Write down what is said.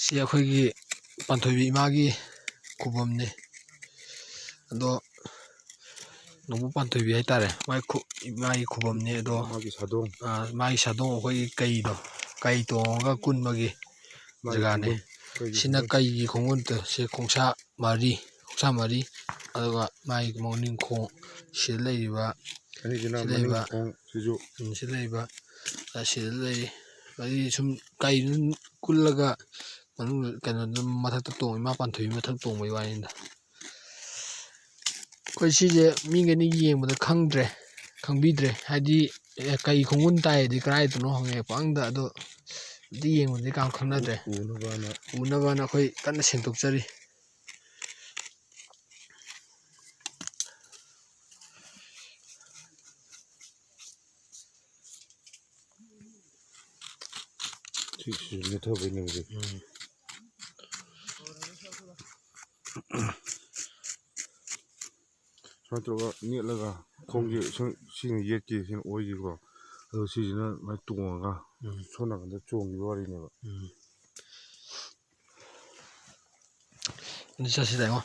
ꯁꯤ ꯑꯩꯈꯣꯏꯒꯤ ꯄꯥꯟꯊꯣꯏꯕꯤ ꯏꯃꯥꯒꯤ ꯈꯨꯕꯝꯅꯤ ꯑꯗꯣ ꯅꯣꯡꯄꯣꯛ ꯄꯥꯟꯊꯣꯏꯕꯤ ꯍꯥꯏꯇꯥꯔꯦ ꯃꯥꯒꯤ ꯈꯨꯕꯝꯅꯤ ꯑꯗꯣ ꯃꯥꯒꯤ ꯁꯥꯗꯣꯡ ꯑꯩꯈꯣꯏꯒꯤ ꯀꯩꯗꯣ ꯀꯩ ꯇꯣꯡꯉꯒ ꯀꯨꯟꯕꯒꯤ ꯖꯒꯥꯅꯤ ꯁꯤꯅ ꯀꯩꯒꯤ ꯈꯣꯡꯒꯨꯟꯗꯣ ꯁꯤ ꯈꯣꯡꯁꯥ ꯃꯔꯤ ꯑꯗꯨꯒ ꯃꯥꯒꯤ ꯃꯅꯤꯡꯈꯣꯡ ꯁꯤꯗ ꯂꯩꯔꯤꯕ ꯁꯤꯗ ꯂꯩ ꯃꯔꯤ ꯁꯨꯝ ꯀꯩꯗꯨ ꯀꯨꯜꯂꯒ ꯃꯅꯨꯡꯗ ꯀꯩꯅꯣꯗꯨ ꯃꯊꯛꯇ ꯇꯣꯡꯉꯤ ꯏꯃꯥ ꯄꯥꯟꯊꯣꯏꯕꯤ ꯃꯊꯛ ꯇꯣꯡꯕꯒꯤ ꯋꯥꯅꯤꯗ ꯑꯩꯈꯣই ꯁꯤꯁꯦ ꯃꯤꯒꯩꯅ ꯌꯦꯡꯕꯗ ꯈꯪꯕꯤꯗ꯭ꯔꯦ ꯍꯥꯏꯗꯤ ꯀꯩ ꯈꯣꯡꯒꯨꯟ ꯇꯥꯏꯗꯤ ꯀꯗꯥꯏꯗꯅꯣ ꯍꯪꯉꯦ ꯄꯪꯍꯪꯗ ꯑꯗꯣ ꯑꯗꯨ ꯌꯦꯡꯕꯗꯤ ꯀꯅꯥꯝ ꯈꯪꯅꯗ꯭ꯔꯦ ꯎꯅꯕꯅ ꯑꯩꯈꯣꯏ ꯀꯟꯅ ꯁꯦꯡꯗꯣꯛꯆꯔꯤ ꯁꯨꯃꯥꯏꯅ ꯇꯧꯔꯒ ꯅꯦꯠꯂꯒ ꯈꯣꯡꯁꯦ ꯁꯤꯅ ꯌꯦꯠꯀꯤ ꯁꯤꯅ ꯑꯣꯏꯒꯤꯀꯣ ꯑꯗꯣ ꯁꯤꯁꯤꯅ ꯃꯥꯏ ꯇꯣꯡꯉꯒ ꯁꯣꯝ ꯅꯥꯀꯟꯗ ꯆꯣꯡꯈꯤꯕ ꯋꯥꯔꯤꯅꯦꯕ ꯑꯗꯨ ꯆꯠꯁꯤꯗ ꯌꯦꯡꯉꯣ